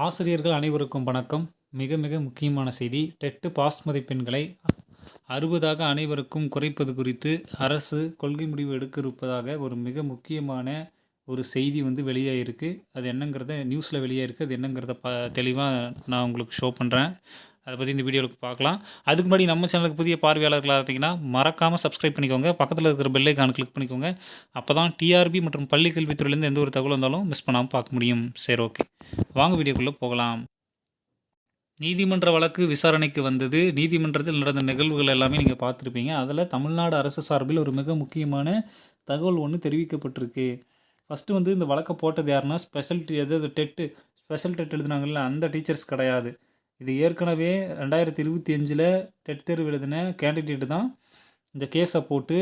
ஆசிரியர்கள் அனைவருக்கும் வணக்கம். மிக மிக முக்கியமான செய்தி. டெட் பாஸ் மதிப்பெண்களை 60ஆக அனைவருக்கும் குறைப்பது குறித்து அரசு கொள்கை முடிவு எடுக்க இருப்பதாக ஒரு மிக முக்கியமான ஒரு செய்தி வெளியாகிருக்கு. அது என்னங்கிறத நியூஸில் வெளியாகிருக்கு. அது என்னங்கிறத தெளிவாக நான் உங்களுக்கு ஷோ பண்ணுறேன். அதை பற்றி இந்த வீடியோவுக்கு பார்க்கலாம். அதுக்கு முன்னாடி நம்ம சேனலுக்கு புதிய பார்வையாளர்களாக இருந்தீங்கன்னா மறக்காமல் சப்ஸ்கிரைப் பண்ணிக்கோங்க. பக்கத்தில் இருக்கிற பெல் ஐக்கான் கிளிக் பண்ணிக்கோங்க. அப்போ தான் டிஆர்பி மற்றும் பள்ளி கல்வித்துறையிலேருந்து எந்த ஒரு தகவல் வந்தாலும் மிஸ் பண்ணாமல் பார்க்க முடியும். சரி, ஓகே, வாங்க வீடியோக்குள்ளே போகலாம். நீதிமன்ற வழக்கு விசாரணைக்கு வந்தது. நீதிமன்றத்தில் நடந்த நிகழ்வுகள் எல்லாமே நீங்கள் பார்த்துருப்பீங்க. அதில் தமிழ்நாடு அரசு சார்பில் ஒரு மிக முக்கியமான தகவல் ஒன்று தெரிவிக்கப்பட்டிருக்கு. ஃபஸ்ட்டு இந்த வழக்கை போட்டது யாருன்னா ஸ்பெஷல் டெட் எழுதுனாங்கல்ல, அந்த டீச்சர்ஸ் கிடையாது. இது ஏற்கனவே 2025 டெட் தேர்வு எழுதின கேண்டிடேட்டு தான் இந்த கேஸை போட்டு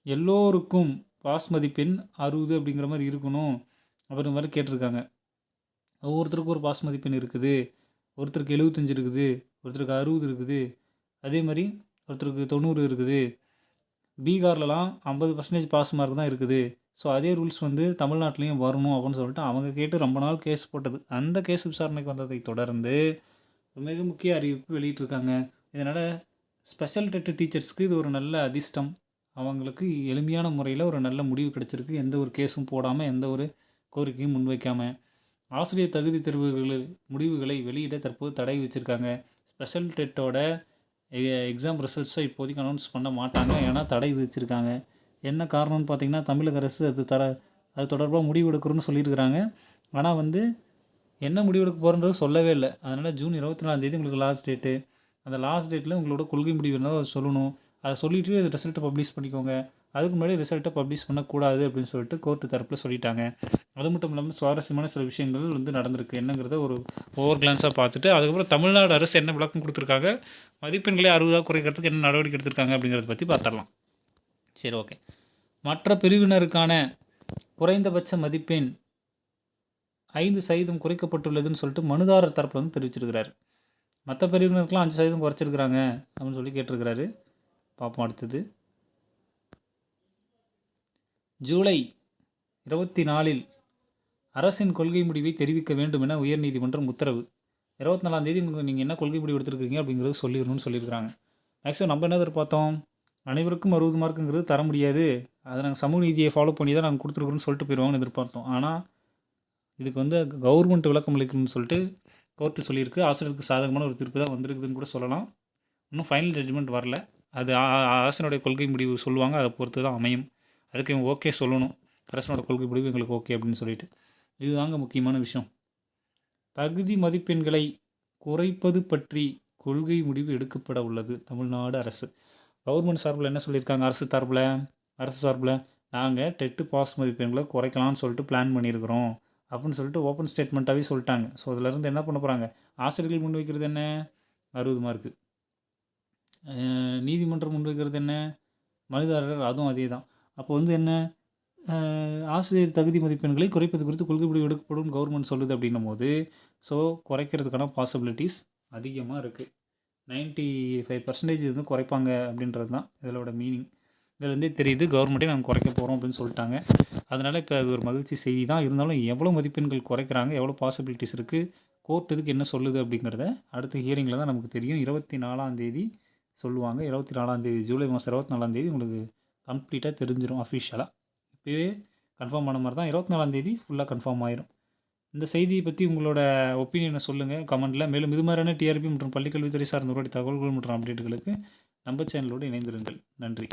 எல்லோருக்கும் பாஸ் மதிப்பெண் 60 அப்படிங்கிற மாதிரி இருக்கணும் அப்படிங்கிற மாதிரி கேட்டிருக்காங்க. ஒவ்வொருத்தருக்கும் ஒரு பாஸ் மதிப்பெண் இருக்குது. ஒருத்தருக்கு 75 இருக்குது, ஒருத்தருக்கு 60 இருக்குது, அதே மாதிரி ஒருத்தருக்கு 90 இருக்குது. பீகார்லலாம் 50% பாஸ் மார்க் தான் இருக்குது. ஸோ அதே ரூல்ஸ் தமிழ்நாட்டிலையும் வரணும் அப்படின்னு சொல்லிட்டு அவங்க கேட்டு ரொம்ப நாள் கேஸ் போட்டது. அந்த கேஸ் விசாரணைக்கு வந்ததை தொடர்ந்து மிக முக்கிய அறிவிப்பு வெளியிட்டிருக்காங்க. இதனால் ஸ்பெஷல் டெட் டீச்சர்ஸ்க்கு இது ஒரு நல்ல அதிர்ஷ்டம். அவங்களுக்கு எளிமையான முறையில் ஒரு நல்ல முடிவு கிடச்சிருக்கு. எந்த ஒரு கேஸும் போடாமல், எந்த ஒரு கோரிக்கையும் முன்வைக்காமல். ஆசிரியர் தகுதி தேர்வுகள் முடிவுகளை வெளியிட தற்போது தடை வச்சுருக்காங்க. ஸ்பெஷல் டெட்டோட எக்ஸாம் ரிசல்ட்ஸை இப்போதைக்கு அனௌன்ஸ் பண்ண மாட்டாங்க. ஏன்னா தடை விதிச்சிருக்காங்க. என்ன காரணம்னு பார்த்தீங்கன்னா, தமிழக அரசு அது தொடர்பாக முடிவு எடுக்கிறோன்னு சொல்லியிருக்கிறாங்க. ஆனால் என்ன முடிவெடுக்க போகிறன்றது சொல்லவே இல்லை. அதனால் ஜூன் 24 உங்களுக்கு லாஸ்ட் டேட்டு. அந்த லாஸ்ட் டேட்டில் உங்களோட கொள்கை முடிவு என்னவோ சொல்லுணும். அதை சொல்லிவிட்டு ரிசல்ட்டை பப்ளிஷ் பண்ணிக்கோங்க. அதுக்கு முன்னாடி ரிசல்ட்டை பப்ளிஷ் பண்ணக்கூடாது அப்படின்னு சொல்லிட்டு கோர்ட்டு தரப்பில் சொல்லிட்டாங்க. அது மட்டும் இல்லாமல் சுவாரஸ்யமான சில விஷயங்கள் நடந்திருக்கு. என்னங்கிறத ஒரு ஓவர் கிளான்ஸாக பார்த்துட்டு அதுக்கப்புறம் தமிழ்நாடு அரசு என்ன விளக்கம் கொடுத்துருக்காங்க, மதிப்பெண்களை 60ஆக குறைக்கிறதுக்கு என்ன நடவடிக்கை எடுத்திருக்காங்க அப்படிங்கிறத பற்றி பார்த்துடலாம். சரி, ஓகே. மற்ற பிரிவினருக்கான குறைந்தபட்ச மதிப்பெண் 5% குறைக்கப்பட்டுள்ளதுன்னு சொல்லிட்டு மனுதாரர் தரப்பில் தெரிவிச்சிருக்கிறாரு. மற்ற பிரிவினருக்குலாம் 5% குறைச்சிருக்கிறாங்க அப்படின்னு சொல்லி கேட்டிருக்கிறாரு. பார்ப்போம் அடுத்தது. ஜூலை 24 அரசின் கொள்கை முடிவை தெரிவிக்க வேண்டும் என உயர்நீதிமன்றம் உத்தரவு. 24 நீங்கள் என்ன கொள்கை முடிவு எடுத்துருக்கீங்க அப்படிங்கிறது சொல்லிடணும்னு சொல்லியிருக்கிறாங்க. மேக்ஸிமம் நம்ம என்ன எதிர்பார்த்தோம், அனைவருக்கும் 60 மார்க்குங்கிறது தர முடியாது, அதை நாங்கள் சமூக நீதியை ஃபாலோ பண்ணி தான் நாங்கள் கொடுத்துருக்குறோன்னு சொல்லிட்டு போயிடுவாங்கன்னு எதிர்பார்த்தோம். ஆனால் இதுக்கு கவர்மெண்ட் விளக்கம் அளிக்கணும்னு சொல்லிட்டு கோர்ட்டு சொல்லியிருக்கு. ஆசிரியருக்கு சாதகமான ஒரு தீர்ப்பு தான் வந்திருக்குதுன்னு கூட சொல்லலாம். இன்னும் ஃபைனல் ஜட்ஜ்மெண்ட் வரல. அது அரசனுடைய கொள்கை முடிவு சொல்லுவாங்க. அதை பொறுத்து தான் அமையும். அதுக்கு இவங்க ஓகே சொல்லணும். அரசனோட கொள்கை முடிவு எங்களுக்கு ஓகே அப்படின்னு சொல்லிட்டு. இதுதாங்க முக்கியமான விஷயம். தகுதி மதிப்பெண்களை குறைப்பது பற்றி கொள்கை முடிவு எடுக்கப்பட உள்ளது தமிழ்நாடு அரசு. கவர்மெண்ட் சார்பில் என்ன சொல்லியிருக்காங்க, அரசு சார்பில் நாங்கள் டெட்டு பாஸ் மதிப்பெண்களை குறைக்கலாம்னு சொல்லிட்டு பிளான் பண்ணியிருக்கிறோம் அப்படின்னு சொல்லிட்டு ஓப்பன் ஸ்டேட்மெண்ட்டாகவே சொல்லிட்டாங்க. ஸோ அதிலேருந்து என்ன பண்ண போகிறாங்க, ஆசிரியர்கள் முன்வைக்கிறது என்ன, 60 மார்க்கு. நீதிமன்றம் முன்வைக்கிறது என்ன, மனுதாரர், அதுவும் அதே தான். அப்போ என்ன, ஆசிரியர் தகுதி மதிப்பெண்களை குறைப்பது குறித்து கொள்கை முடிவு எடுக்கப்படும் கவர்மெண்ட் சொல்லுது அப்படின்னும் போது, ஸோ குறைக்கிறதுக்கான பாசிபிலிட்டிஸ் அதிகமாக இருக்குது. 95% குறைப்பாங்க அப்படின்றது தான் இதோட மீனிங். இதுலேருந்தே தெரியுது கவர்மெண்ட்டே நாங்கள் குறைக்க போகிறோம் அப்படின்னு சொல்லிட்டாங்க. அதனால் இப்போ அது ஒரு மகிழ்ச்சி செய்தி தான். இருந்தாலும் எவ்வளோ மதிப்பெண்கள் குறைக்கிறாங்க, எவ்வளோ பாசிபிலிட்டிஸ் இருக்குது, கோர்ட் இதுக்கு என்ன சொல்லுது அப்படிங்கிறத அடுத்த ஹியரிங்கில் தான் நமக்கு தெரியும். 24 சொல்லுவாங்க. 24 ஜூலை மாதம் 24 உங்களுக்கு கம்ப்ளீட்டாக தெரிஞ்சிடும் அஃபிஷியலாக. இப்போவே கன்ஃபார்ம் ஆன மாதிரி தான். 24 ஃபுல்லாக கன்ஃபார்ம் ஆயிரும். இந்த செய்தியை பற்றி உங்களோட ஒப்பீனியனை சொல்லுங்கள் கமெண்ட்டில். மேலும் இது மாதிரியான டிஆர்பி மற்றும் பள்ளிக்கல்வித்துறை சார்ந்த தகவல்கள் மற்றும் அப்டேட்டுகளுக்கு நம்ம சேனலோடு இணைந்திருங்கள். நன்றி.